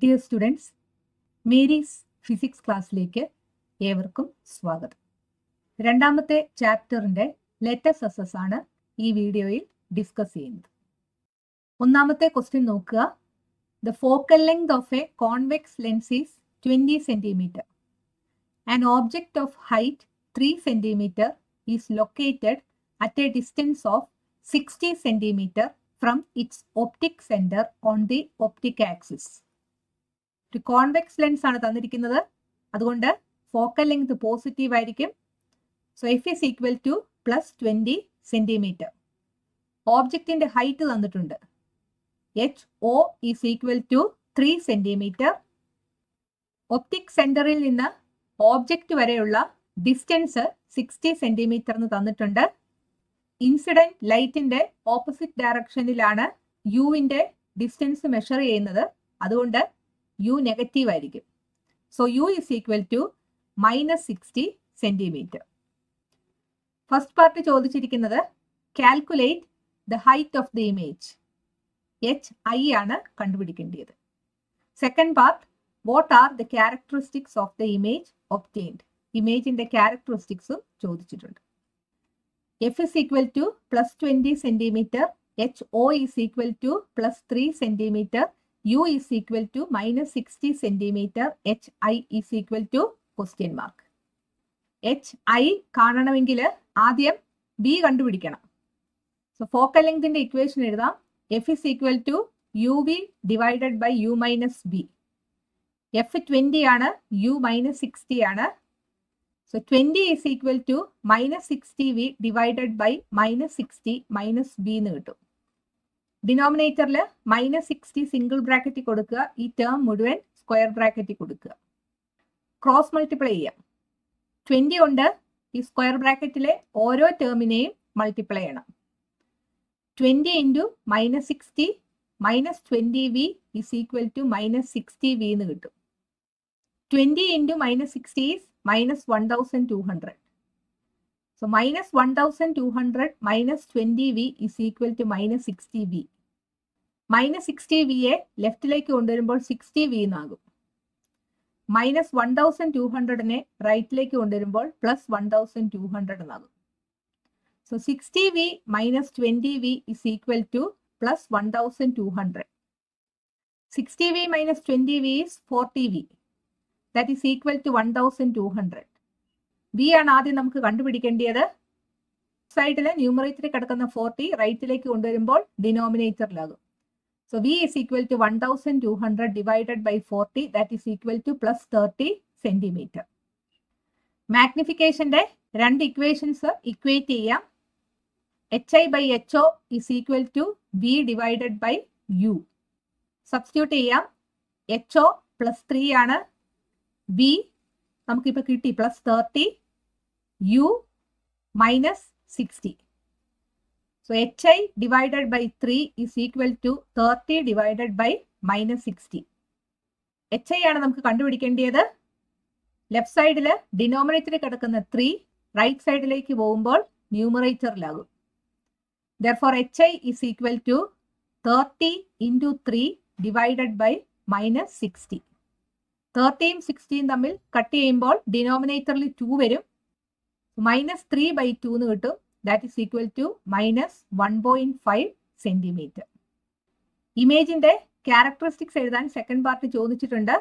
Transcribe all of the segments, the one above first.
Dear students, Mary's physics ക്ലാസ്സിലേക്ക് ഏവർക്കും സ്വാഗതം. രണ്ടാമത്തെ ചാപ്റ്ററിൻ്റെ ലെറ്റസസസ് ആണ് ഈ വീഡിയോയിൽ ഡിസ്കസ് ചെയ്യുന്നത്. ഒന്നാമത്തെ ക്വസ്റ്റ്യൻ നോക്കുക. The focal length of A convex lens is 20 cm. An object of height 3 cm is located at a distance of 60 cm from its optic center on the optic axis. ഒരു convex lens ആണ് തന്നിരിക്കുന്നത്, അതുകൊണ്ട് focal length positive ആയിരിക്കും. So F is equal to +20 cm. ഓബ്ജക്റ്റിന്റെ height തന്നിട്ടുണ്ട്. HO is equal to 3 cm. Optic സെന്ററിൽ നിന്ന് object വരെയുള്ള ഡിസ്റ്റൻസ് 60 cm എന്ന് തന്നിട്ടുണ്ട്. ഇൻസിഡന്റ് ലൈറ്റിന്റെ ഓപ്പോസിറ്റ് ഡയറക്ഷനിലാണ് യുവിന്റെ ഡിസ്റ്റൻസ് മെഷർ ചെയ്യുന്നത്, അതുകൊണ്ട് യു നെഗറ്റീവ് ആയിരിക്കും. So U is equal to -60 cm. First part ചോദിച്ചിരിക്കുന്നത് calculate the height of the image. HI ആണ് കണ്ടുപിടിക്കേണ്ടത്. Second part what are the characteristics of the image obtained. ഇമേജിന്റെ ക്യാരക്ടറിസ്റ്റിക്സും ചോദിച്ചിട്ടുണ്ട്. F is equal to +20 cm, HO is equal to +3 cm, U is equal to -60 cm, HI is equal to question mark. HI കാണണമെങ്കിൽ ആദ്യം B കണ്ടുപിടിക്കണം. So focal ലെങ്തിന്റെ equation എഴുതാം. F is equal to UV divided by U minus B. F 20 ആണ്, U -60 ആണ്. So 20 is equal to -60V divided by -60 minus B എന്ന് കിട്ടും. ഡിനോമിനേറ്ററിൽ -60 സിംഗിൾ ബ്രാക്കറ്റിൽ കൊടുക്കുക, ഈ ടേം മുഴുവൻ സ്ക്വയർ ബ്രാക്കറ്റിൽ കൊടുക്കുക. ക്രോസ് മൾട്ടിപ്ലൈ ചെയ്യാം. 20 കൊണ്ട് ഈ സ്ക്വയർ ബ്രാക്കറ്റിലെ ഓരോ ടേമിനെയും മൾട്ടിപ്ലൈ ചെയ്യണം. 20 × -60 -20V is equal to -60V എന്ന് കിട്ടും. 20 × -60 is -1200. So -1200 -20V is equal to -60V. -60V യെ ലെഫ്റ്റിലേക്ക് കൊണ്ടുവരുമ്പോൾ 60V എന്നാകും. -1200നെ റൈറ്റിലേക്ക് കൊണ്ടുവരുമ്പോൾ +1200 എന്നാകും. So 60V -20V is equal to +1200. 60V -20V is 40V. That is equal to 1200. V ആണ് ആദ്യം നമുക്ക് കണ്ടുപിടിക്കേണ്ടത്. സൈഡിൽ ന്യൂമറേറ്ററിൽ കിടക്കുന്ന 40 റൈറ്റിലേക്ക് കൊണ്ടുവരുമ്പോൾ ഡിനോമിനേറ്ററിലാകും. So V is equal to 1200 divided by 40, that is equal to +30 cm. മാഗ്നിഫിക്കേഷന്റെ രണ്ട് ഇക്വേഷൻസ് ഇക്വേറ്റ് ചെയ്യാം. HI/HO is equal to V divided by U. Substitute ചെയ്യാം. HO +3 ആണ്, V നമുക്കിപ്പോൾ കിട്ടി +30, U -60. So HI divided by 3 is equal to 30 divided by -60. HI ആണ് നമുക്ക് കണ്ടുപിടിക്കേണ്ടത്. Left സൈഡിൽ ഡിനോമിനേറ്ററിൽ കിടക്കുന്ന 3 റൈറ്റ് സൈഡിലേക്ക് പോകുമ്പോൾ ന്യൂമറേറ്ററിലാകും. Therefore HI is equal to 30 × 3 divided by -60. 30യും 60യും തമ്മിൽ കട്ട് ചെയ്യുമ്പോൾ ഡിനോമിനേറ്ററിൽ 2 വരും. -3/2 എന്ന് കിട്ടും. That is equal to -1.5 cm. ഇമേജിന്റെ ക്യാരക്ടറിസ്റ്റിക്സ് എഴുതാൻ സെക്കൻഡ് പാർട്ട് ചോദിച്ചിട്ടുണ്ട്.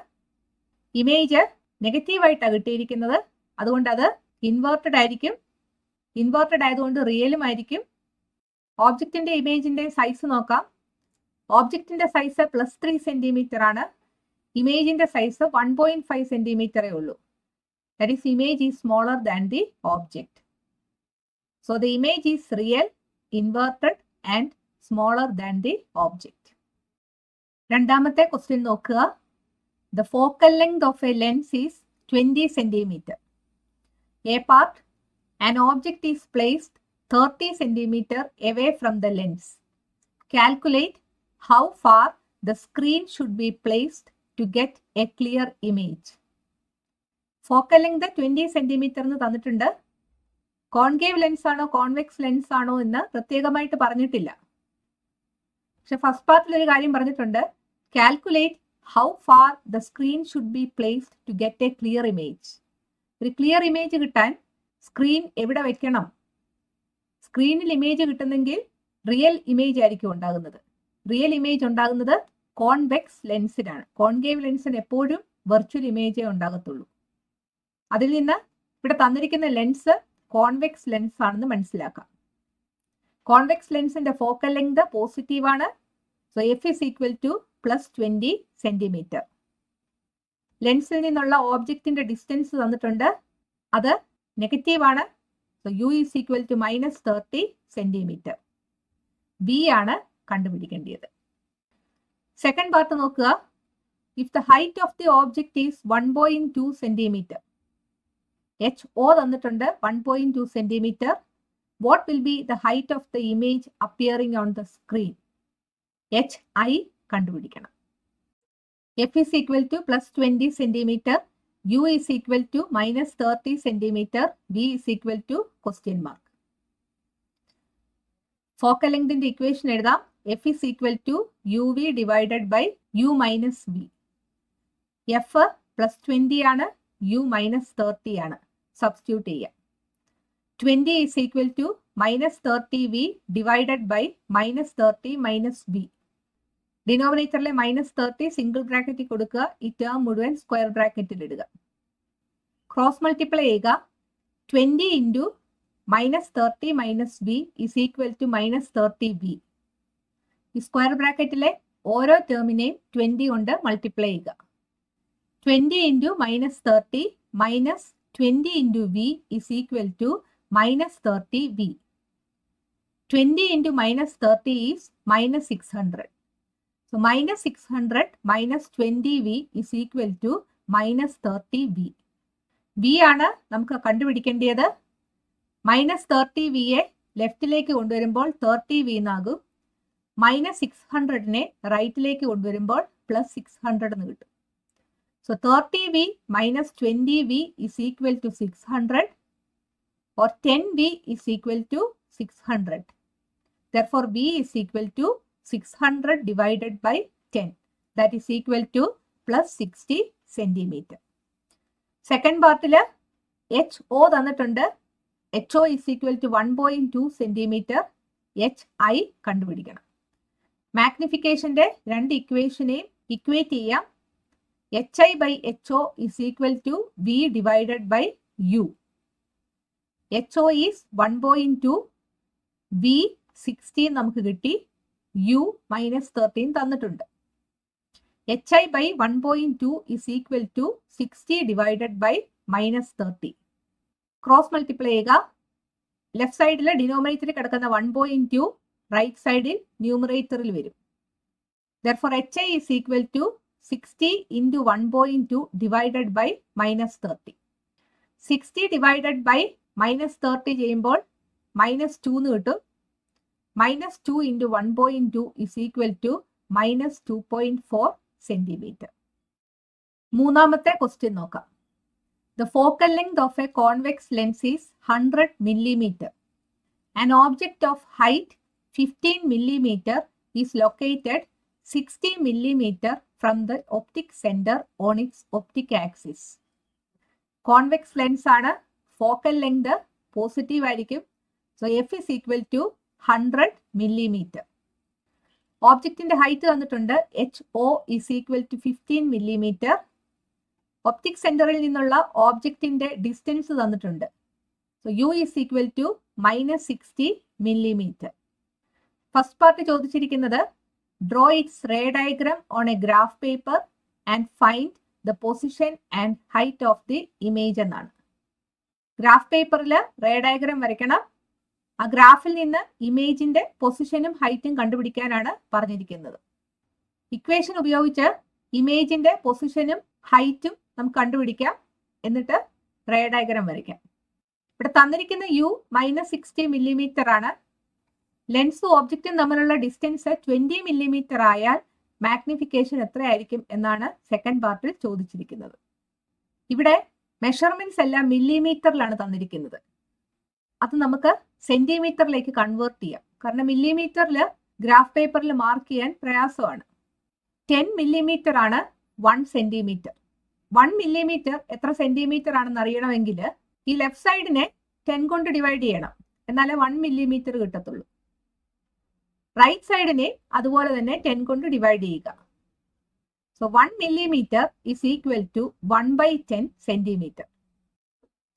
ഇമേജ് നെഗറ്റീവായിട്ടാണ് കിട്ടിയിരിക്കുന്നത്, അതുകൊണ്ട് അത് ഇൻവേർട്ടഡ് ആയിരിക്കും. ഇൻവേർട്ടഡ് ആയതുകൊണ്ട് റിയലും ആയിരിക്കും. ഓബ്ജക്റ്റിന്റെ ഇമേജിന്റെ സൈസ് നോക്കാം. ഓബ്ജക്റ്റിന്റെ സൈസ് +3 cm ആണ്. ഇമേജിന്റെ സൈസ് 1.5 cm ഉള്ളൂ. That is, image is smaller than the object. So the image is real, inverted and smaller than the object. രണ്ടാമത്തെ ക്വസ്റ്റ്യൻ നോക്കുക. The focal length of a lens is 20 cm. A part, an object is placed 30 cm away from the lens. Calculate how far the screen should be placed to get a clear image. Focal length 20 cm എന്ന് തന്നിട്ടുണ്ട്. Concave lens ആണോ convex lens ആണോ എന്ന് പ്രത്യേകമായിട്ട് പറഞ്ഞിട്ടില്ല. പക്ഷെ first പാർട്ടിൽ ഒരു കാര്യം പറഞ്ഞിട്ടുണ്ട്, calculate how far the screen should be placed to get a clear image. ഒരു ക്ലിയർ ഇമേജ് കിട്ടാൻ സ്ക്രീൻ എവിടെ വെക്കണം? സ്ക്രീനിൽ ഇമേജ് കിട്ടുന്നെങ്കിൽ റിയൽ ഇമേജ് ആയിരിക്കും ഉണ്ടാകുന്നത്. റിയൽ ഇമേജ് ഉണ്ടാകുന്നത് കോൺവെക്സ് ലെൻസിലാണ്. കോൺകേവ് ലെൻസിന് എപ്പോഴും വെർച്വൽ ഇമേജേ ഉണ്ടാകത്തുള്ളൂ. അതിൽ നിന്ന് ഇവിടെ തന്നിരിക്കുന്ന ലെൻസ് കോൺവെക്സ് ലെൻസ് ആണെന്ന് മനസ്സിലാക്കാം. കോൺവെക്സ് ലെൻസിന്റെ ഫോക്കൽ ലെങ്ത് പോസിറ്റീവ് ആണ്. So F is equal to +20 centimeter. ലെൻസിൽ നിന്നുള്ള ഓബ്ജക്റ്റിന്റെ ഡിസ്റ്റൻസ് തന്നിട്ടുണ്ട്, അത് നെഗറ്റീവ് ആണ്. So U is equal to -30 centimeter. V ആണ് കണ്ടുപിടിക്കേണ്ടത്. സെക്കൻഡ് പാർട്ട് നോക്കുക. If the height of the object is 1.2 centimeter, HO തന്നിട്ടുണ്ട് 1.2 centimeter. What will be the height of the image appearing on the screen? HI കണ്ടുപിടിക്കണം. F is equal to +20 centimeter, U is equal to -30 centimeter, V is equal to question mark. Focal length in the equation എഴുതാം. F is equal to UV divided by U minus V. F +20 ആണ്, U -30 ആണ്. Substitute ചെയ്യാം. 20 is equal to -30V divided by -30 minus V. ഡിനോമിനേറ്ററിലെ -30 single ബ്രാക്കറ്റിൽ കൊടുക്കുക. ഈ term മുഴുവൻ square ബ്രാക്കറ്റിൽ ഇടുക. ക്രോസ് മൾട്ടിപ്ലൈ ചെയ്യുക. 20 into -30 minus V is equal to -30V. ഈ സ്ക്വയർ ബ്രാക്കറ്റിലെ ഓരോ ടേമിനെയും 20 കൊണ്ട് മൾട്ടിപ്ലൈ ചെയ്യുക. 20 into -30 minus 20 into V is equal to -30V. 20 into -30 is -600. So -600 minus 20V is equal to -30V. V ആണ് നമുക്ക് കണ്ടുപിടിക്കേണ്ടത്. -30Vയെ ലെഫ്റ്റിലേക്ക് കൊണ്ടുവരുമ്പോൾ 30V എന്നാകും. -600നെ റൈറ്റിലേക്ക് കൊണ്ടുവരുമ്പോൾ +600 എന്ന് കിട്ടും. So 30V minus 20V is equal to 600, or 10V is equal to 600. Therefore, V is equal to 600 divided by 10. That is equal to +60 centimeter. Second പാർട്ടില് HO തന്നിട്ടുണ്ട്. HO is equal to 1.2 centimeter. HI കണ്ടുപിടിക്കണം. മാഗ്നിഫിക്കേഷന്റെ രണ്ട് ഇക്വേഷനെയും equate ചെയ്യാം. HI by HO is equal to V divided by U. HO is 1.2, V 16 നമുക്ക് കിട്ടി, U -13 തന്നിട്ടുണ്ട്. HI by 1.2 is equal to 60 divided by -30. Cross multiply ചെയ്യുക. Left സൈഡിൽ ഡിനോമിനേറ്ററിൽ കിടക്കുന്ന 1.2 റൈറ്റ് സൈഡിൽ ന്യൂമറേറ്ററിൽ വരും. Therefore, HI is equal to 60 into 1.2 divided by -30. 60 divided by -30 ചെയ്യുമ്പോൾ -2 എന്ന് കിട്ടും. -2 into 1.2 is equal to -2.4 centimeter. മൂന്നാമത്തെ ക്വസ്റ്റ്യൻ നോക്കാം. The focal length of a convex lens is 100 millimeter. An object of height 15 millimeter is located 60 millimeter from the optic center on its optic axis. Convex lens ആണ്. Focal length positive ആയിരിക്കും. So F is equal to 100 millimeter. ഓബ്ജക്റ്റിന്റെ height തന്നിട്ടുണ്ട്. HO is equal to 15 millimeter. Optic സെന്ററിൽ നിന്നുള്ള ഓബ്ജക്റ്റിന്റെ distance തന്നിട്ടുണ്ട്. So U is equal to -60 millimeter. First part ചോദിച്ചിരിക്കുന്നത് draw its ray diagram on a graph paper and find the position and height of the image എന്നാണ്. Graph പേപ്പറിൽ ray diagram വരയ്ക്കണം. ആ ഗ്രാഫിൽ നിന്ന് ഇമേജിന്റെ പൊസിഷനും ഹൈറ്റും കണ്ടുപിടിക്കാനാണ് പറഞ്ഞിരിക്കുന്നത്. ഇക്വേഷൻ ഉപയോഗിച്ച് ഇമേജിന്റെ പൊസിഷനും ഹൈറ്റും നമുക്ക് കണ്ടുപിടിക്കാം. എന്നിട്ട് റേ ഡയഗ്രാം വരയ്ക്കാം. ഇവിടെ തന്നിരിക്കുന്ന U -60 millimeter ആണ്. ലെൻസും ഓബ്ജക്റ്റും തമ്മിലുള്ള ഡിസ്റ്റൻസ് 20 millimeter ആയാൽ മാഗ്നിഫിക്കേഷൻ എത്രയായിരിക്കും എന്നാണ് സെക്കൻഡ് പാർട്ടിൽ ചോദിച്ചിരിക്കുന്നത്. ഇവിടെ മെഷർമെന്റ്സ് എല്ലാം മില്ലിമീറ്ററിലാണ് തന്നിരിക്കുന്നത്. അത് നമുക്ക് സെന്റിമീറ്ററിലേക്ക് കൺവേർട്ട് ചെയ്യാം. കാരണം മില്ലിമീറ്ററിൽ ഗ്രാഫ് പേപ്പറിൽ മാർക്ക് ചെയ്യാൻ പ്രയാസമാണ്. 10 millimeter ആണ് 1 സെന്റിമീറ്റർ. 1 മില്ലിമീറ്റർ എത്ര സെന്റിമീറ്റർ ആണെന്ന് അറിയണമെങ്കിൽ ഈ ലെഫ്റ്റ് സൈഡിനെ 10 കൊണ്ട് ഡിവൈഡ് ചെയ്യണം, എന്നാലേ 1 മില്ലിമീറ്റർ കിട്ടത്തുള്ളൂ. റൈറ്റ് സൈഡിനെ അതുപോലെ തന്നെ 10 കൊണ്ട് ഡിവൈഡ് ചെയ്യുക. So 1 millimeter is equal to 1/10 centimeter.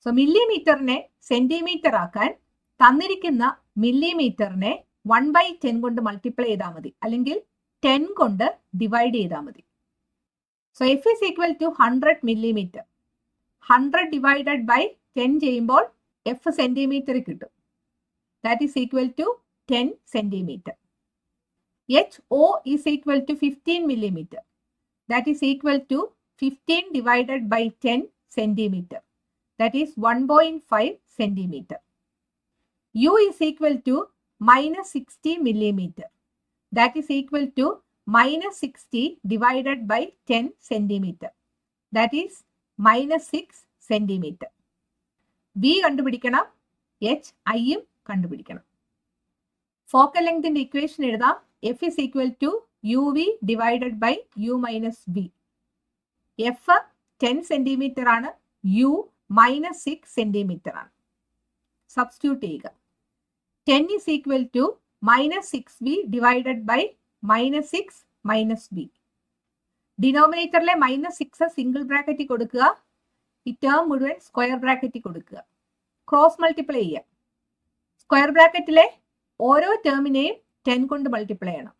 So മില്ലിമീറ്ററിനെ സെന്റിമീറ്റർ ആക്കാൻ തന്നിരിക്കുന്ന മില്ലിമീറ്ററിനെ 1/10 കൊണ്ട് മൾട്ടിപ്ലൈ ചെയ്താൽ മതി, അല്ലെങ്കിൽ 10 കൊണ്ട് ഡിവൈഡ് ചെയ്താൽ മതി. So F is equal to 100 millimeter. 100 divided by 10 ചെയ്യുമ്പോൾ എഫ് സെന്റിമീറ്റർ കിട്ടും. That is equal to 10 centimeter. HO is equal to 15 millimeter. That is equal to 15 divided by 10 centimeter. That is 1.5 centimeter. U is equal to minus 60 millimeter. That is equal to minus 60 divided by 10 centimeter. That is minus 6 centimeter. V കണ്ടുപിടിക്കണം, H I യും കണ്ടുപിടിക്കണം. Focal ലെങ്തിന്റെ equation എഴുതാം. F is equal to UV divided by U minus V. F 10 centimeter ആണ്, U minus 6 centimeter ആണ്. Substitute ചെയ്യുക. 10 is equal to minus 6V divided by minus 6 minus V. ഡിനോമിനേറ്ററിലെ minus 6 single ബ്രാക്കറ്റിൽ കൊടുക്കുക, ഈ ടേം മുഴുവൻ സ്ക്വയർ ബ്രാക്കറ്റിൽ കൊടുക്കുക. ക്രോസ് മൾട്ടിപ്ലൈ ചെയ്യുക. സ്ക്വയർ ബ്രാക്കറ്റിലെ ഓരോ ടേമിനെയും 10 കൊണ്ട് മൾട്ടിപ്ലൈ ചെയ്യണം.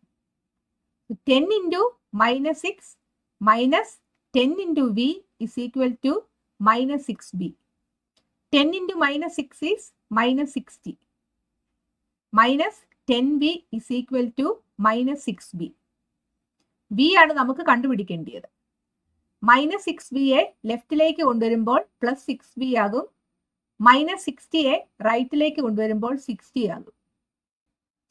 10 into minus 6 minus 10 into V is equal to minus 6V. 10 into minus 6 is minus 60. Minus 10V is equal to minus 6V. V ആണ് നമുക്ക് കണ്ടുപിടിക്കേണ്ടത്. മൈനസ് 6Vയെ ലെഫ്റ്റിലേക്ക് കൊണ്ടുവരുമ്പോൾ പ്ലസ് 6V ആകും. മൈനസ് 60യെ റൈറ്റിലേക്ക് കൊണ്ടുവരുമ്പോൾ 60 ആകും.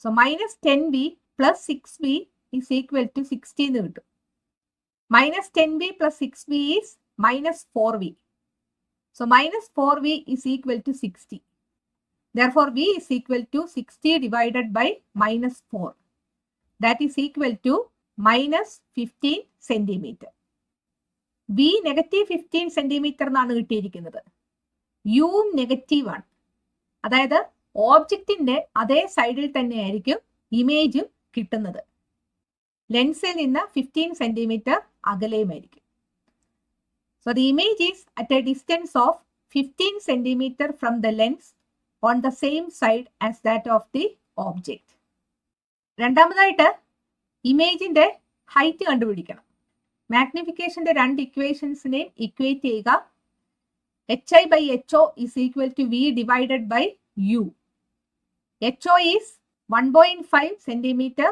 So minus 10V plus 6V is equal to 60 എന്ന് കിട്ടും. Minus 10V plus 6V is minus 4V. So minus 4V is equal to 60. Therefore V is equal to 60 divided by minus 4. That is equal to minus 15 centimeter. V negative 15 centimeter എന്നാണ് കിട്ടിയിരിക്കുന്നത്. U negative ആണ്. അതായത് ഓബ്ജക്റ്റിന്റെ അതേ സൈഡിൽ തന്നെയായിരിക്കും ഇമേജും കിട്ടുന്നത്. ലെൻസിൽ നിന്ന് 15 സെന്റിമീറ്റർ അകലെയുമായിരിക്കും. So the image is at a distance of 15 centimeter from the lens on the same side as that of the object. രണ്ടാമതായിട്ട് ഇമേജിന്റെ ഹൈറ്റ് കണ്ടുപിടിക്കണം. മാഗ്നിഫിക്കേഷന്റെ രണ്ട് ഇക്വേഷൻസിനെയും ഇക്വേറ്റ് ചെയ്യുക. HI by HO is equal to V divided by U. HO is 1.5 centimeter.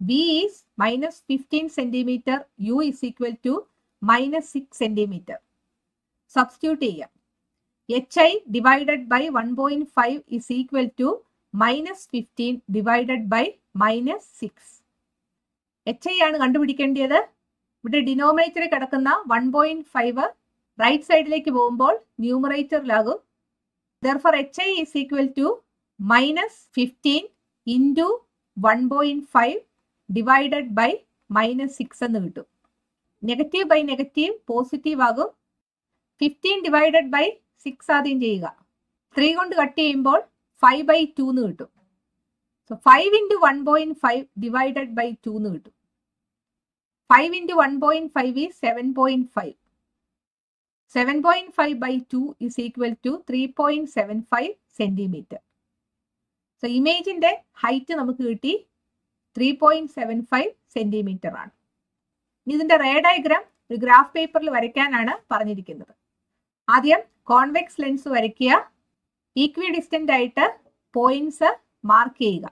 V is minus 15 centimeter. U is equal to minus 6 centimeter. Substitute ചെയ്യാം. HI divided by 1.5 is equal to minus 15 divided by minus 6. HI ആണ് കണ്ടുപിടിക്കേണ്ടത്. ഇവിടെ ഡിനോമിനേറ്ററിൽ കിടക്കുന്ന 1.5 right സൈഡിലേക്ക് പോകുമ്പോൾ ന്യൂമറേറ്ററിലാകും. Therefore HI is equal to minus 15 into 1.5 divided by minus 6 എന്ന് കിട്ടും. നെഗറ്റീവ് ബൈ നെഗറ്റീവ് പോസിറ്റീവ് ആകും. 15 divided by 6 ആദ്യം ചെയ്യുക. 3 കൊണ്ട് കട്ട് ചെയ്യുമ്പോൾ 5/2 എന്ന് കിട്ടും. സോ 5 into 1.5 divided by 2 എന്ന് കിട്ടും. 5 into 1.5 is 7.5. 7.5 by 2 is equal to 3.75 centimeter. So ഇമേജിന്റെ ഹൈറ്റ് നമുക്ക് കിട്ടി 3.75 സെന്റിമീറ്റർ ആണ്. ഇനി ഇതിന്റെ റേ ഡയഗ്രാം ഒരു ഗ്രാഫ് പേപ്പറിൽ വരയ്ക്കാനാണ് പറഞ്ഞിരിക്കുന്നത്. ആദ്യം കോൺവെക്സ് ലെൻസ് വരയ്ക്കുക. ഈക്വി ഡിസ്റ്റന്റ് ആയിട്ട് പോയിന്റ്സ് മാർക്ക് ചെയ്യുക.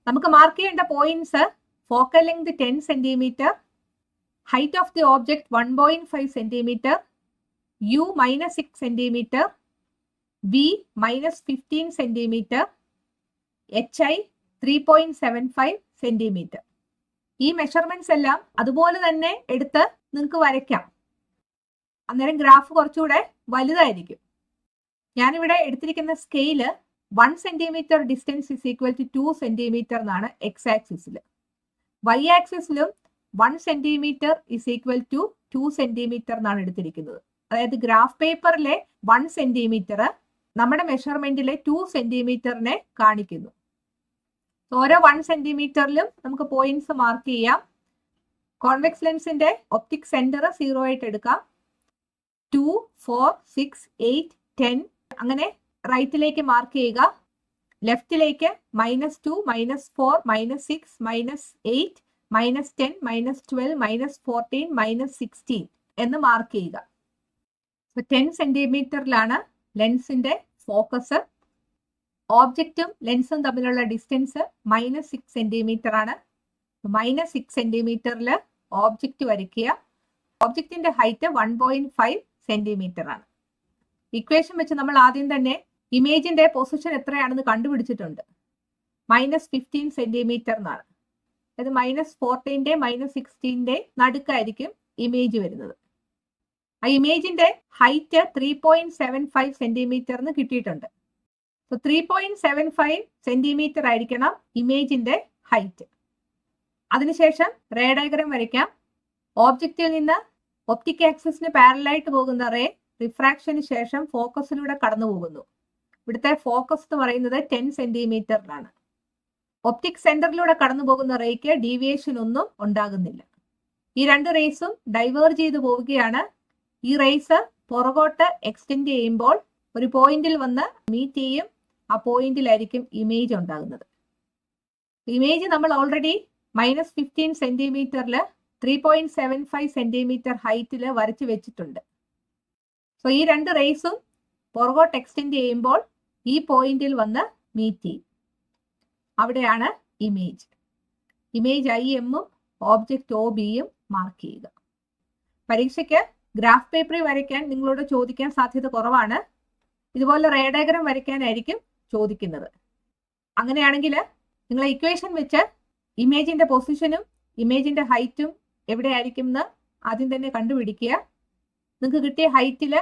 നമുക്ക് മാർക്ക് ചെയ്യേണ്ട points focal length 10 centimetre, height of the object 1.5 centimetre, U minus 6 centimeter, V minus 15 centimeter, HI 3.75 centimeter. ഈ മെഷർമെന്റ്സ് എല്ലാം അതുപോലെ തന്നെ എടുത്ത് നിങ്ങൾക്ക് വരയ്ക്കാം. അന്നേരം ഗ്രാഫ് കുറച്ചുകൂടെ വലുതായിരിക്കും. ഞാനിവിടെ എടുത്തിരിക്കുന്ന scale 1 centimeter distance is equal to 2 centimeter എന്നാണ് എക്സ് ആക്സിസിൽ. വൈ ആക്സിസിലും 1 centimeter is equal to 2 centimeter എന്നാണ് എടുത്തിരിക്കുന്നത്. അതായത് ഗ്രാഫ് പേപ്പറിലെ 1 സെന്റിമീറ്റർ നമ്മുടെ മെഷർമെന്റിലെ 2 സെന്റിമീറ്ററിനെ കാണിക്കുന്നു. ഓരോ 1 സെന്റിമീറ്ററിലും നമുക്ക് പോയിന്റ്സ് മാർക്ക് ചെയ്യാം. കോൺവെക്സ് ലെൻസിന്റെ ഒപ്റ്റിക് സെന്റർ 0 ആയിട്ട് എടുക്കാം. 2, 4, 6, 8, 10 അങ്ങനെ റൈറ്റിലേക്ക് മാർക്ക് ചെയ്യുക. ലെഫ്റ്റിലേക്ക് -2, -4, -6, -8, -10, -12, -14, -16 എന്ന് മാർക്ക് ചെയ്യുക. 10 സെന്റിമീറ്ററിലാണ് ലെൻസിന്റെ ഫോക്കസ്. ഓബ്ജക്റ്റും ലെൻസും തമ്മിലുള്ള ഡിസ്റ്റൻസ് -6 സെന്റിമീറ്റർ ആണ്. -6 സെന്റിമീറ്ററിൽ ഓബ്ജക്റ്റ് വരയ്ക്കുക. ഓബ്ജക്റ്റിന്റെ ഹൈറ്റ് 1.5 സെന്റിമീറ്റർ ആണ്. ഇക്വേഷൻ വെച്ച് നമ്മൾ ആദ്യം തന്നെ ഇമേജിന്റെ പൊസിഷൻ എത്രയാണെന്ന് കണ്ടുപിടിച്ചിട്ടുണ്ട്. -15 സെന്റിമീറ്റർ എന്നാണ്. അതായത് -14 -16 നടുക്കായിരിക്കും ഇമേജ് വരുന്നത്. ആ ഇമേജിന്റെ ഹൈറ്റ് 3.75 സെന്റിമീറ്റർ എന്ന് കിട്ടിയിട്ടുണ്ട്. 3.75 സെന്റിമീറ്റർ ആയിരിക്കണം ഇമേജിന്റെ ഹൈറ്റ്. അതിനുശേഷം റേ ഡയഗ്രം വരയ്ക്കാം. ഓബ്ജക്റ്റിൽ നിന്ന് ഒപ്റ്റിക് ആക്സിസിന് പാരലായിട്ട് പോകുന്ന റേ റിഫ്രാക്ഷന് ശേഷം ഫോക്കസിലൂടെ കടന്നു പോകുന്നു. ഇവിടുത്തെ ഫോക്കസ് എന്ന് പറയുന്നത് 10 സെന്റിമീറ്ററിലാണ്. ഒപ്റ്റിക് സെന്ററിലൂടെ കടന്നു പോകുന്ന റേക്ക് ഡീവിയേഷൻ ഒന്നും ഉണ്ടാകുന്നില്ല. ഈ 2 റേസും ഡൈവേർജ് ചെയ്ത് പോവുകയാണ്. ഈ റേസ് പുറകോട്ട് എക്സ്റ്റെൻഡ് ചെയ്യുമ്പോൾ ഒരു പോയിന്റിൽ വന്ന് മീറ്റ് ചെയ്യും. ആ പോയിന്റിലായിരിക്കും ഇമേജ് ഉണ്ടാകുന്നത്. ഇമേജ് നമ്മൾ ഓൾറെഡി -15 സെന്റിമീറ്ററിൽ 3.75 സെന്റിമീറ്റർ ഹൈറ്റിൽ വരച്ചു വെച്ചിട്ടുണ്ട്. സോ ഈ 2 റേസും പുറകോട്ട് എക്സ്റ്റെൻഡ് ചെയ്യുമ്പോൾ ഈ പോയിന്റിൽ വന്ന് മീറ്റ് ചെയ്യും. അവിടെയാണ് ഇമേജ്. ഇമേജ് IMഉം ഓബ്ജക്റ്റ് OBയും മാർക്ക് ചെയ്യുക. പരീക്ഷയ്ക്ക് ഗ്രാഫ് പേപ്പറിൽ വരയ്ക്കാൻ നിങ്ങളോട് ചോദിക്കാൻ സാധ്യത കുറവാണ്. ഇതുപോലെ റേ ഡയഗ്രം വരയ്ക്കാനായിരിക്കും ചോദിക്കുന്നത്. അങ്ങനെയാണെങ്കിൽ നിങ്ങൾ ഇക്വേഷൻ വെച്ച് ഇമേജിന്റെ പൊസിഷനും ഇമേജിന്റെ ഹൈറ്റും എവിടെയായിരിക്കും എന്ന് ആദ്യം തന്നെ കണ്ടുപിടിക്കുക. നിങ്ങൾക്ക് കിട്ടിയ ഹൈറ്റിൽ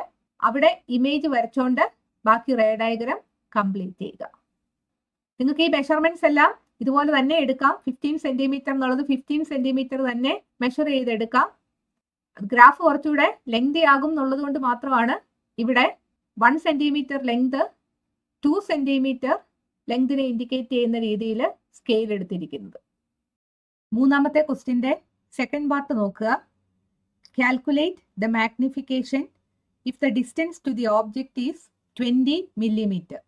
അവിടെ ഇമേജ് വരച്ചുകൊണ്ട് ബാക്കി റേ ഡയഗ്രം കംപ്ലീറ്റ് ചെയ്യുക. നിങ്ങൾക്ക് ഈ മെഷർമെന്റ്സ് എല്ലാം ഇതുപോലെ തന്നെ എടുക്കാം. 15 സെന്റിമീറ്റർ എന്നുള്ളത് 15 സെന്റിമീറ്റർ തന്നെ മെഷർ ചെയ്തെടുക്കാം. ഗ്രാഫ് കുറച്ചുകൂടെ ലെങ്തി ആകും എന്നുള്ളത് കൊണ്ട് മാത്രമാണ് ഇവിടെ 1 സെന്റിമീറ്റർ ലെങ്ത് 2 സെന്റിമീറ്റർ ലെങ്തിനെ ഇൻഡിക്കേറ്റ് ചെയ്യുന്ന രീതിയിൽ സ്കെയിൽ എടുത്തിരിക്കുന്നത്. മൂന്നാമത്തെ ക്വസ്റ്റ്യന്റെ സെക്കൻഡ് പാർട്ട് നോക്കുക. Calculate the magnification if the distance to the object is 20 millimeter.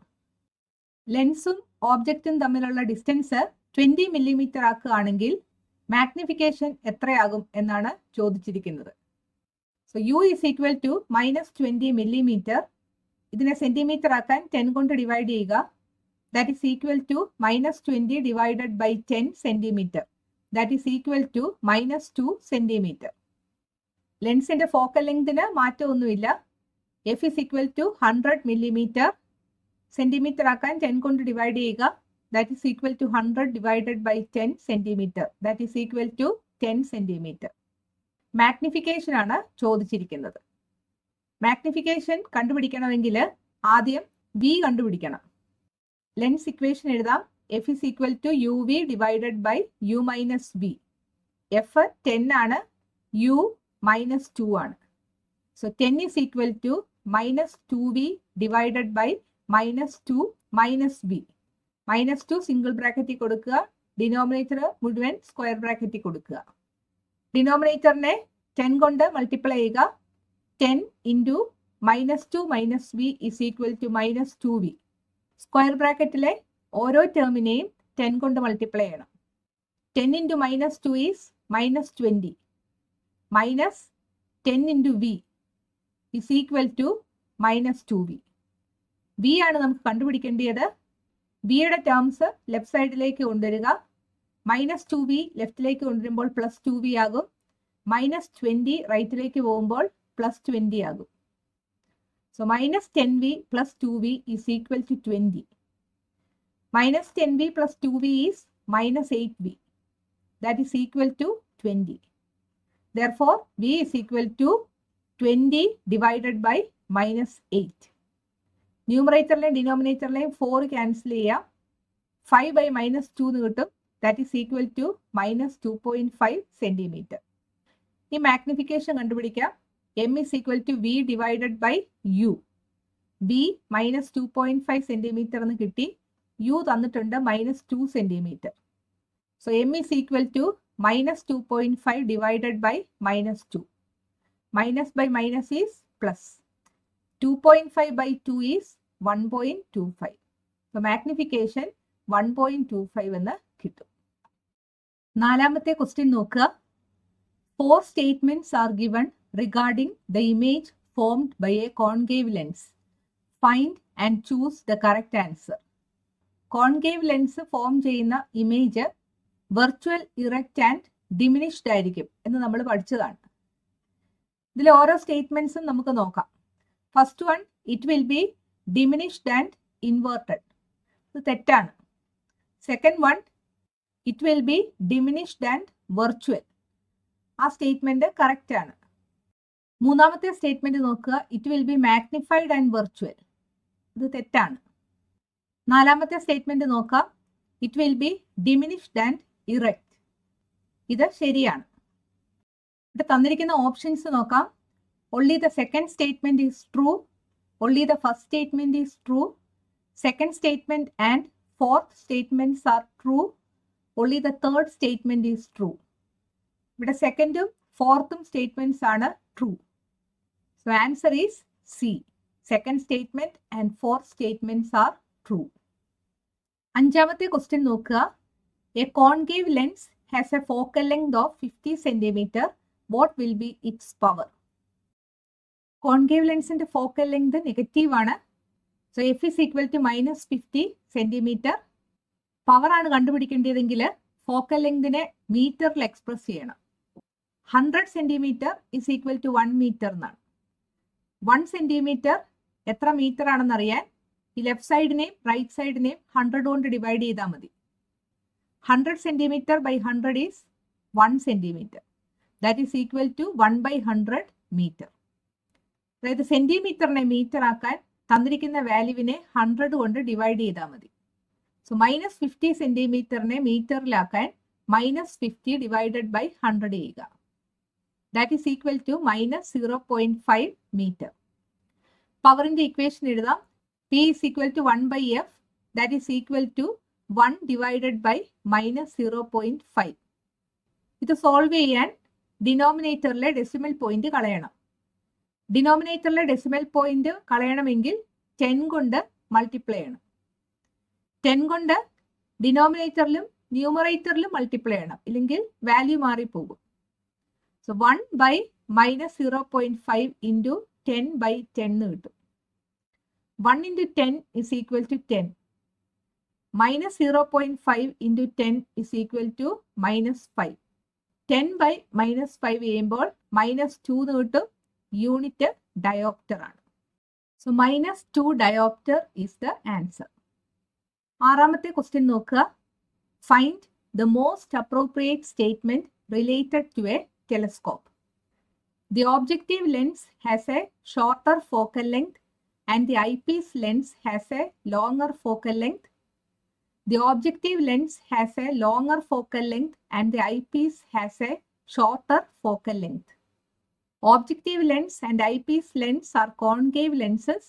ലെൻസും ഓബ്ജക്റ്റും തമ്മിലുള്ള ഡിസ്റ്റൻസ് 20 millimeter ആക്കുകയാണെങ്കിൽ മാഗ്നിഫിക്കേഷൻ എത്രയാകും എന്നാണ് ചോദിച്ചിരിക്കുന്നത്. So U is equal to -20 millimeter. ഇതിനെ സെന്റിമീറ്റർ ആക്കാൻ 10 കൊണ്ട് ഡിവൈഡ് ചെയ്യുക. That is equal to -20 divided by 10 centimetre. That is equal to -2 centimetre. ലെൻസിന്റെ ഫോക്കൽ ലെങ്തിന് മാറ്റമൊന്നുമില്ല. F is equal to 100 millimeter. Centimetre ആക്കാൻ 10 കൊണ്ട് ഡിവൈഡ് ചെയ്യുക. That is equal to 100 divided by 10 centimetre. That is equal to 10 centimetre. Magnification ആണ് ചോദിച്ചിരിക്കുന്നത്. Magnification കണ്ടുപിടിക്കണമെങ്കിൽ ആദ്യം V കണ്ടുപിടിക്കണം. ലെൻസ് ഇക്വേഷൻ എഴുതാം. F is equal to UV divided by U minus V. F 10 ആണ്, U -2 ആണ്. So 10 is equal to -2V divided by -2 minus V. -2 single ബ്രാക്കറ്റിൽ കൊടുക്കുക. ഡിനോമിനേറ്റർ മുഴുവൻ സ്ക്വയർ ബ്രാക്കറ്റിൽ കൊടുക്കുക. ഡിനോമിനേറ്ററിനെ 10 കൊണ്ട് മൾട്ടിപ്ലൈ ചെയ്യുക. 10 into -2 minus V is equal to -2V. Square ബ്രാക്കറ്റിലെ ഓരോ ടേമിനെയും 10 കൊണ്ട് മൾട്ടിപ്ലൈ ചെയ്യണം. 10 into -2 is -20. minus 10 into V is equal to -2V. V ആണ് നമുക്ക് കണ്ടുപിടിക്കേണ്ടത്. വിയുടെ ടേംസ് ലെഫ്റ്റ് സൈഡിലേക്ക് കൊണ്ടുവരിക. -2V ലെഫ്റ്റിലേക്ക് കൊണ്ടുവരുമ്പോൾ +2V ആകും. -20 റൈറ്റിലേക്ക് പോകുമ്പോൾ +20 ആകും. So -10V plus 2V is equal to 20. -10V plus 2V is -8V. That is equal to 20. Therefore, V is equal to 20 divided by -8. ന്യൂമറേറ്ററിലെയും ഡിനോമിനേറ്ററിലെയും 4 ക്യാൻസൽ ചെയ്യാം. 5 by -2 എന്ന് കിട്ടും. That is equal to -2.5 centimetre. ഈ മാഗ്നിഫിക്കേഷൻ കണ്ടുപിടിക്കാം. m is equal to v divided by u. v -2.5 centimetre എന്ന് കിട്ടി. u തന്നിട്ടുണ്ട് -2 centimetre. So m is equal to -2.5 divided by -2. Minus by minus is plus. 2.5 by 2 is 1.25. So magnification 1.25 എന്ന് കിട്ടും. നാലാമത്തെ question നോക്കുക. 4 statements are given regarding the image formed by a concave lens. Find and choose the correct answer. Concave lens form ചെയ്യുന്ന image virtual, erect and diminished ആയിരിക്കും എന്ന് നമ്മൾ പഠിച്ചതാണ്. ഇതിൽ ഓരോ സ്റ്റേറ്റ്മെന്റ്സും നമുക്ക് നോക്കാം. First one, it will be diminished and inverted. ഇത് തെറ്റാണ്. Second one, it will be diminished and virtual. ആ സ്റ്റേറ്റ്മെന്റ് കറക്റ്റ് ആണ്. മൂന്നാമത്തെ സ്റ്റേറ്റ്മെന്റ് നോക്കുക, it will be magnified and virtual. ഇത് തെറ്റാണ്. നാലാമത്തെ സ്റ്റേറ്റ്മെന്റ് നോക്കാം, it will be diminished and erect. ഇത് ശരിയാണ്. ഇവിടെ തന്നിരിക്കുന്ന ഓപ്ഷൻസ് നോക്കാം. only the second statement is true, only the first statement is true, second statement and fourth statements are true, only the third statement is true. ഇവിടെ സെക്കൻഡും ഫോർത്തും statements ആണ് true. So answer is C. Second statement and fourth statements are true. അഞ്ചാമത്തെ question നോക്കുക. A concave lens has a focal length of 50 centimetre. What will be its power? Concave ലെൻസിന്റെ focal length negative ആണ്. So F is equal to -50 centimetre. Power ആണ് കണ്ടുപിടിക്കേണ്ടതെങ്കിൽ focal ലെങ്തിനെ മീറ്ററിൽ express ചെയ്യണം. 100 centimetre is equal to 1 metre എന്നാണ്. 1 centimetre എത്ര metre ആണെന്ന് അറിയാൻ ഈ ലെഫ്റ്റ് സൈഡിനെയും റൈറ്റ് സൈഡിനെയും 100 കൊണ്ട് ഡിവൈഡ് ചെയ്താൽ മതി. 100 centimetre by 100 is 1 centimetre. That is equal to 1/100 metre. അതായത് സെന്റിമീറ്ററിനെ മീറ്റർ ആക്കാൻ തന്നിരിക്കുന്ന വാല്യൂവിനെ 100 കൊണ്ട് ഡിവൈഡ് ചെയ്താൽ മതി. സോ -50 സെന്റിമീറ്ററിനെ മീറ്ററിലാക്കാൻ -50 ഡിവൈഡഡ് ബൈ 100 ചെയ്യുക. That is equal to -0.5 metre. പവറിന്റെ ഇക്വേഷൻ എഴുതാം. P is equal to 1/F, that is equal to 1 divided by -0.5. ഇത് സോൾവ് ചെയ്യാൻ ഡിനോമിനേറ്ററിലെ ഡെസിമൽ പോയിന്റ് കളയണം. ഡിനോമിനേറ്ററിലെ ഡെസിമൽ പോയിന്റ് കളയണമെങ്കിൽ 10 കൊണ്ട് മൾട്ടിപ്ലൈ ചെയ്യണം. 10 കൊണ്ട് ഡിനോമിനേറ്ററിലും ന്യൂമറേറ്ററിലും മൾട്ടിപ്ലൈ ചെയ്യണം, ഇല്ലെങ്കിൽ വാല്യൂ മാറിപ്പോകും. സോ 1/-0.5 ഇൻറ്റു 10/10 കിട്ടും. 1 into 10 is equal to 10. -0.5 into 10 is equal to -5. 10 by -5 ചെയ്യുമ്പോൾ -2 എന്ന് കിട്ടും. യൂണിറ്റ് ഡയോപ്റ്റർ ആണ്. So -2 dioptre is the answer. ആറാമത്തെ ക്വസ്റ്റ്യൻ നോക്കുക. Find the most appropriate statement related to a telescope. The objective lens has a shorter focal length and the eyepiece lens has a longer focal length. The objective lens has a longer focal length and the eyepiece has a shorter focal length. Objective lens and eyepiece lens are concave lenses.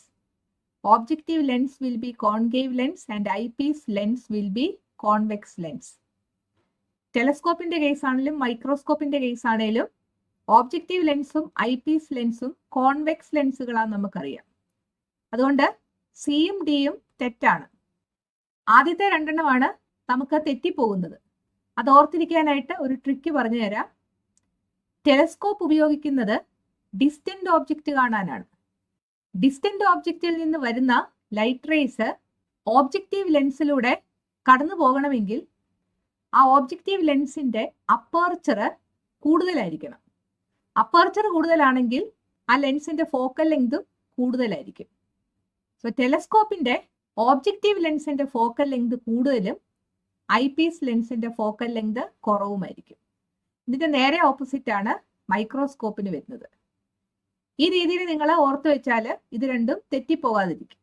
Objective lens will be concave lens and eyepiece lens will be convex lens. ടെലസ്കോപ്പിന്റെ case ആണെങ്കിലും മൈക്രോസ്കോപ്പിന്റെ case ആണെങ്കിലും objective ലെൻസും eyepiece ലെൻസും convex ലെൻസുകളാണ് നമുക്കറിയാം. അതുകൊണ്ട് സിയും ഡിയും തെറ്റാണ്. ആദ്യത്തെ രണ്ടെണ്ണമാണ് നമുക്ക് തെറ്റിപ്പോകുന്നത്. അത് ഓർത്തിരിക്കാനായിട്ട് ഒരു ട്രിക്ക് പറഞ്ഞു തരാം. ടെലസ്കോപ്പ് ഉപയോഗിക്കുന്നത് ഡിസ്റ്റന്റ് ഓബ്ജക്റ്റ് കാണാനാണ്. ഡിസ്റ്റന്റ് ഓബ്ജക്റ്റിൽ നിന്ന് വരുന്ന ലൈറ്റ് റേസ് ഓബ്ജക്റ്റീവ് ലെൻസിലൂടെ കടന്നു പോകണമെങ്കിൽ ആ ഓബ്ജക്റ്റീവ് ലെൻസിന്റെ അപ്പർച്ചർ കൂടുതലായിരിക്കണം. അപ്പർച്ചർ കൂടുതലാണെങ്കിൽ ആ ലെൻസിന്റെ ഫോക്കൽ ലെങ്തും കൂടുതലായിരിക്കും. സോ ടെലസ്കോപ്പിന്റെ ഓബ്ജക്റ്റീവ് ലെൻസിന്റെ ഫോക്കൽ ലെങ്ത് കൂടുതലും ഐപീസ് ലെൻസിന്റെ ഫോക്കൽ ലെങ്ത് കുറവുമായിരിക്കും. ഇതിന്റെ നേരെ ഓപ്പോസിറ്റ് ആണ് മൈക്രോസ്കോപ്പിന് വരുന്നത്. ഈ രീതിയിൽ നിങ്ങൾ ഓർത്തു വെച്ചാൽ ഇത് രണ്ടും തെറ്റിപ്പോകാതിരിക്കും.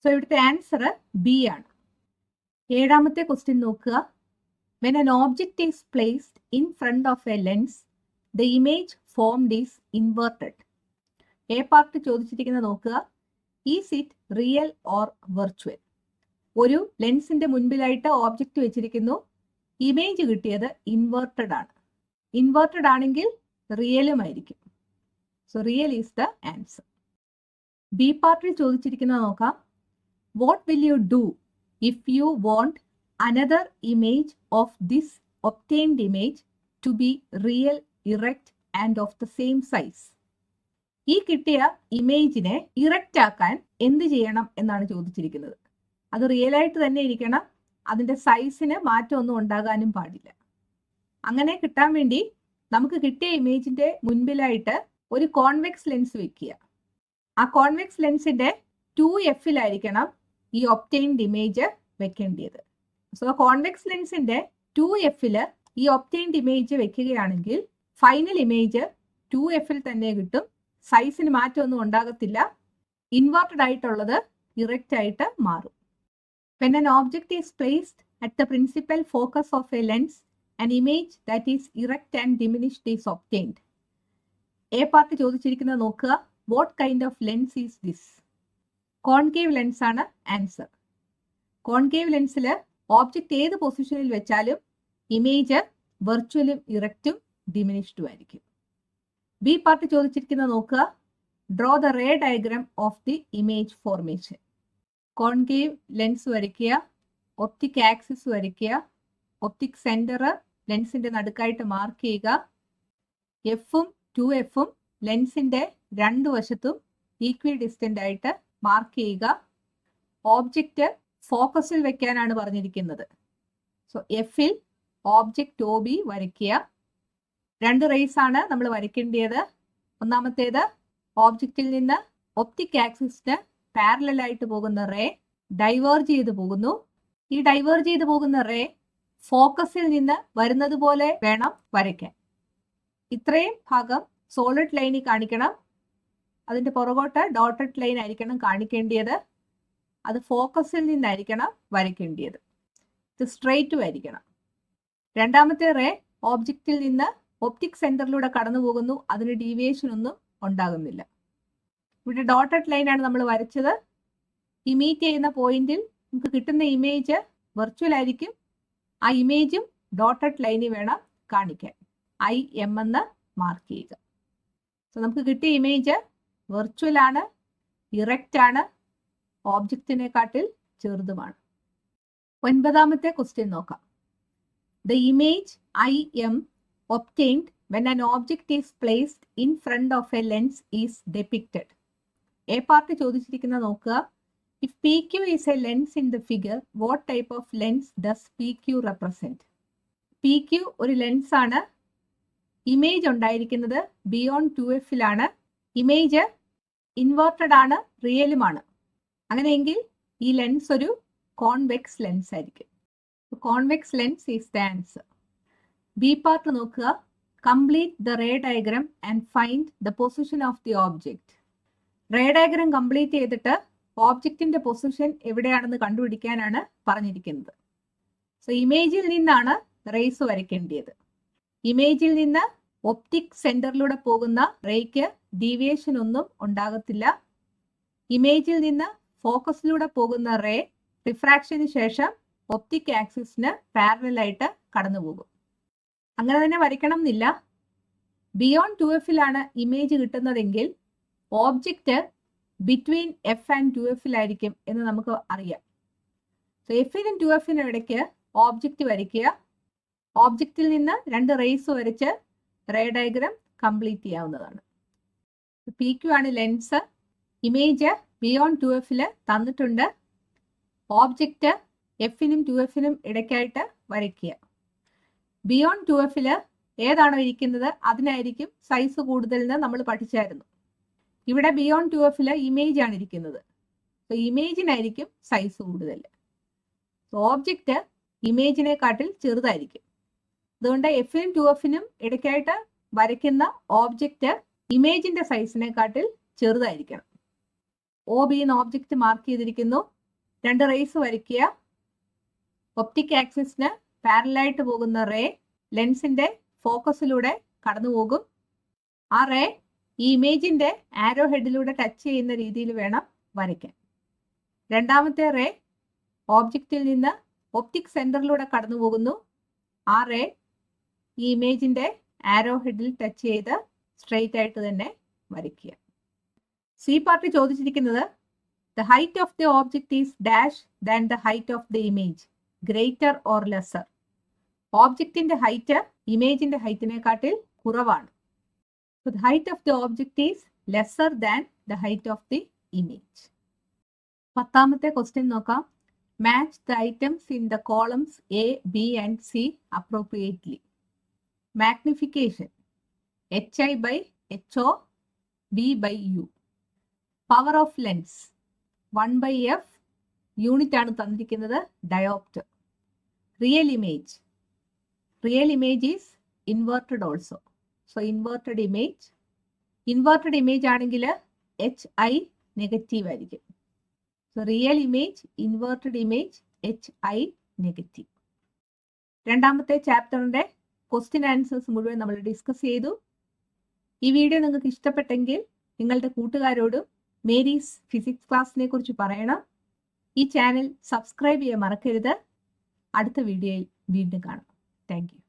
സോ ഇവിടുത്തെ ആൻസർ ബി ആണ്. ഏഴാമത്തെ ക്വസ്റ്റ്യൻ നോക്കുക. When an object is placed in front of a lens, the image formed is inverted. A part ചോദിച്ചിരിക്കുന്നത് നോക്കുക. Is it real or virtual? ഒരു ലെൻസിന്റെ മുൻപിലായിട്ട് ഓബ്ജക്റ്റ് വെച്ചിരിക്കുന്നു. ഇമേജ് കിട്ടിയത് ഇൻവേർട്ടഡ് ആണ്. ഇൻവേർട്ടഡ് ആണെങ്കിൽ റിയലും ആയിരിക്കും. So real is the answer. B പാർട്ടിൽ ചോദിച്ചിരിക്കുന്നത് നോക്കാം. What will you do if you want another image of this obtained image to be real, erect and of the same size? ഈ കിട്ടിയ ഇമേജിനെ ഇറക്റ്റ് ആക്കാൻ എന്ത് ചെയ്യണം എന്നാണ് ചോദിച്ചിരിക്കുന്നത്. അത് റിയൽ ആയിട്ട് തന്നെ ഇരിക്കണം. അതിന്റെ സൈസിന് മാറ്റമൊന്നും ഉണ്ടാകാനും പാടില്ല. അങ്ങനെ കിട്ടാൻ വേണ്ടി നമുക്ക് കിട്ടിയ ഇമേജിന്റെ മുൻപിലായിട്ട് ഒരു കോൺവെക്സ് ലെൻസ് വെക്കുക. ആ കോൺവെക്സ് ലെൻസിന്റെ 2F-ലായിരിക്കണം ഈ ഒബ്റ്റെയിൻഡ് ഇമേജ് വെക്കേണ്ടത്. സോ കോൺവെക്സ് ലെൻസിന്റെ 2F-ല് ഈ ഒബ്റ്റെയിൻഡ് ഇമേജ് വെക്കുകയാണെങ്കിൽ ഫൈനൽ ഇമേജ് 2F-ൽ തന്നെ കിട്ടും. സൈസിന് മാറ്റമൊന്നും ഉണ്ടാകത്തില്ല. ഇൻവേർട്ടഡ് ആയിട്ടുള്ളത് ഇറക്റ്റ് ആയിട്ട് മാറും. When an object is placed at the principal focus of a lens, an image that is erect and diminished is obtained. A part ചോദിച്ചിരിക്കുന്നത് നോക്കുക. What kind of lens is this? Concave lens ആണ് answer. Concave ലെൻസിൽ object ഏത് പൊസിഷനിൽ വെച്ചാലും image വെർച്വലും ഇറക്റ്റും ഡിമിനിഷ്ഡും ആയിരിക്കും. B part ചോദിച്ചിരിക്കുന്നത് നോക്കുക. Draw the ray diagram of the image formation. Concave lens വരയ്ക്കുക, ഒപ്റ്റിക് ആക്സിസ് വരയ്ക്കുക, ഒപ്റ്റിക് സെന്റർ ലെൻസിന്റെ നടുക്കായിട്ട് മാർക്ക് ചെയ്യുക. എഫും 2F-ഉം ലെൻസിന്റെ രണ്ടു വശത്തും ഈക്വൽ ഡിസ്റ്റന്റ് ആയിട്ട് മാർക്ക് ചെയ്യുക. ഓബ്ജക്റ്റ് ഫോക്കസിൽ വെക്കാനാണ് പറഞ്ഞിരിക്കുന്നത്. സോ എഫിൽ ഓബ്ജക്റ്റ് OB വരയ്ക്കുക. രണ്ട് റേസ് ആണ് നമ്മൾ വരയ്ക്കേണ്ടത്. ഒന്നാമത്തേത് ഓബ്ജക്റ്റിൽ നിന്ന് ഒപ്റ്റിക് ആക്സിസിന് പാരലൽ ആയിട്ട് പോകുന്ന റേ ഡൈവേർജ് ചെയ്ത് പോകുന്നു. ഈ ഡൈവേർജ് ചെയ്ത് പോകുന്ന റേ ഫോക്കസിൽ നിന്ന് വരുന്നത് പോലെ വേണം വരയ്ക്കാൻ. ഇത്രയും ഭാഗം സോളിഡ് ലൈനിൽ കാണിക്കണം. അതിന്റെ പുറകോട്ട് ഡോട്ടഡ് ലൈൻ ആയിരിക്കണം കാണിക്കേണ്ടത്. അത് ഫോക്കസിൽ നിന്നായിരിക്കണം വരയ്ക്കേണ്ടത്. ഇത് സ്ട്രെയിറ്റും ആയിരിക്കണം. രണ്ടാമത്തെ റേ ഓബ്ജക്റ്റിൽ നിന്ന് ഒപ്റ്റിക് സെന്ററിലൂടെ കടന്നു പോകുന്നു. അതിന് ഡീവിയേഷൻ ഒന്നും ഉണ്ടാകുന്നില്ല. ഇവിടെ ഡോട്ടഡ് ലൈൻ ആണ് നമ്മൾ വരച്ചത്. ഈ മീറ്റ് ചെയ്യുന്ന പോയിന്റിൽ നമുക്ക് കിട്ടുന്ന ഇമേജ് വെർച്വൽ ആയിരിക്കും. ആ ഇമേജും ഡോട്ടഡ് ലൈനിൽ വേണം കാണിക്കാൻ. IM എന്ന് മാർക്ക് ചെയ്യുക. സോ നമുക്ക് കിട്ടിയ ഇമേജ് വെർച്വൽ ആണ്, ഇറക്റ്റ് ആണ്, ഓബ്ജക്റ്റിനെക്കാട്ടിൽ ചെറുതുമാണ്. 9ാമത്തെ ക്വസ്റ്റ്യൻ നോക്കാം. The image IM obtained when an object is placed in front of a lens is depicted. A part ചോദിച്ചിരിക്കുന്ന നോക്കുക. If PQ is a lens in the figure, what type of lens does PQ represent? PQ ഒരു lens ആണ്. Image ഉണ്ടായിരിക്കുന്നത് beyond 2F-ലാണ്. Image inverted ആണ്, റിയലുമാണ്. അങ്ങനെയെങ്കിൽ ഈ ലെൻസ് ഒരു കോൺവെക്സ് ലെൻസ് ആയിരിക്കും. Convex lens is the answer. B part നോക്കുക. Complete the ray diagram and find the position of the object. Ray diagram complete ചെയ്തിട്ട് ഓബ്ജക്റ്റിന്റെ പൊസിഷൻ എവിടെയാണെന്ന് കണ്ടുപിടിക്കാനാണ് പറഞ്ഞിരിക്കുന്നത്. സോ ഇമേജിൽ നിന്നാണ് റേസ് വരയ്ക്കേണ്ടത്. ഇമേജിൽ നിന്ന് ഒപ്റ്റിക് സെന്ററിലൂടെ പോകുന്ന റേക്ക് ഡീവിയേഷൻ ഒന്നും ഉണ്ടാകത്തില്ല. ഇമേജിൽ നിന്ന് ഫോക്കസിലൂടെ പോകുന്ന റേ റിഫ്രാക്ഷന് ശേഷം ഒപ്റ്റിക് ആക്സിസിന് പാരലലായിട്ട് കടന്നു പോകും. അങ്ങനെ തന്നെ വരയ്ക്കണം എന്നില്ല. ബിയോണ്ട് 2F-ലാണ് ഇമേജ് കിട്ടുന്നതെങ്കിൽ ഓബ്ജക്റ്റ് ബിറ്റ്വീൻ F ആൻഡ് 2F-ലായിരിക്കും എന്ന് നമുക്ക് അറിയാം. സോ F-നും 2F-നും ഇടയ്ക്ക് ഓബ്ജക്റ്റ് വരയ്ക്കുക. ഓബ്ജക്റ്റിൽ നിന്ന് രണ്ട് റേസ് വരച്ച് റേ ഡയഗ്രാം കംപ്ലീറ്റ് ചെയ്യാവുന്നതാണ്. PQ ആണ് ലെൻസ്. ഇമേജ് ബിയോണ്ട് 2F-ല് തന്നിട്ടുണ്ട്. ഓബ്ജക്റ്റ് F-നും 2F-നും ഇടയ്ക്കായിട്ട് വരയ്ക്കുക. ബിയോണ്ട് 2F-ല് ഏതാണോ ഇരിക്കുന്നത് അതിനായിരിക്കും സൈസ് കൂടുതൽ എന്ന് നമ്മൾ പഠിച്ചായിരുന്നു. ഇവിടെ ബിയോണ്ട് 2F-ല് ഇമേജ് ആണ് ഇരിക്കുന്നത്. സോ ഇമേജിനായിരിക്കും സൈസ് കൂടുതൽ. സോ ഓബ്ജക്റ്റ് ഇമേജിനെക്കാട്ടിൽ ചെറുതായിരിക്കും. അതുകൊണ്ട് F-നും 2F-നും ഇടയ്ക്കായിട്ട് വരയ്ക്കുന്ന ഓബ്ജക്റ്റ് ഇമേജിന്റെ സൈസിനെക്കാട്ടിൽ ചെറുതായിരിക്കണം. OB എന്ന ഓബ്ജക്റ്റ് മാർക്ക് ചെയ്തിരിക്കുന്നു. രണ്ട് റേസ് വരയ്ക്കുക. ഒപ്റ്റിക് ആക്സിസിന് പാരലായിട്ട് പോകുന്ന റേ ലെൻസിന്റെ ഫോക്കസിലൂടെ കടന്നു പോകും. ആ റേ ഈ ഇമേജിന്റെ ആരോ ഹെഡിലൂടെ ടച്ച് ചെയ്യുന്ന രീതിയിൽ വേണം വരയ്ക്കാൻ. രണ്ടാമത്തെ റേ ഓബ്ജക്റ്റിൽ നിന്ന് ഒപ്റ്റിക് സെന്ററിലൂടെ കടന്നു പോകുന്നു. ആ റേ ഈ ഇമേജിന്റെ ആരോ ഹെഡിൽ ടച്ച് ചെയ്ത് സ്ട്രെയിറ്റ് ആയിട്ട് തന്നെ വരയ്ക്കുക. സി പാർട്ട് ചോദിച്ചിരിക്കുന്നത് the height of the object is dash than the height of the image, greater or lesser. ഓബ്ജക്റ്റിന്റെ ഹൈറ്റ് ഇമേജിന്റെ ഹൈറ്റിനെക്കാട്ടിൽ കുറവാണ്. So the height of the object is lesser than the height of the image. പത്താമത്തെ question നോക്കാം. Match the items in the columns A, B and C appropriately. Magnification HI by HO, B by U. Power of lens 1/f, unit ആണ് തന്നിരിക്കുന്നത് dioptre. Real image is inverted also. So inverted image ആണെങ്കിൽ HI negative ആയിരിക്കും. So real image, inverted image, HI negative. രണ്ടാമത്തെ ചാപ്റ്ററിന്റെ question answers മുഴുവൻ നമ്മൾ discuss ചെയ്തു. ഈ video നിങ്ങൾക്ക് ഇഷ്ടപ്പെട്ടെങ്കിൽ നിങ്ങളുടെ കൂട്ടുകാരോടും മേരീസ് ഫിസിക്സ് ക്ലാസ്സിനെ കുറിച്ച് പറയണം. ഈ ചാനൽ സബ്സ്ക്രൈബ് ചെയ്യാൻ മറക്കരുത്. അടുത്ത വീഡിയോയിൽ വീണ്ടും കാണാം. Thank you.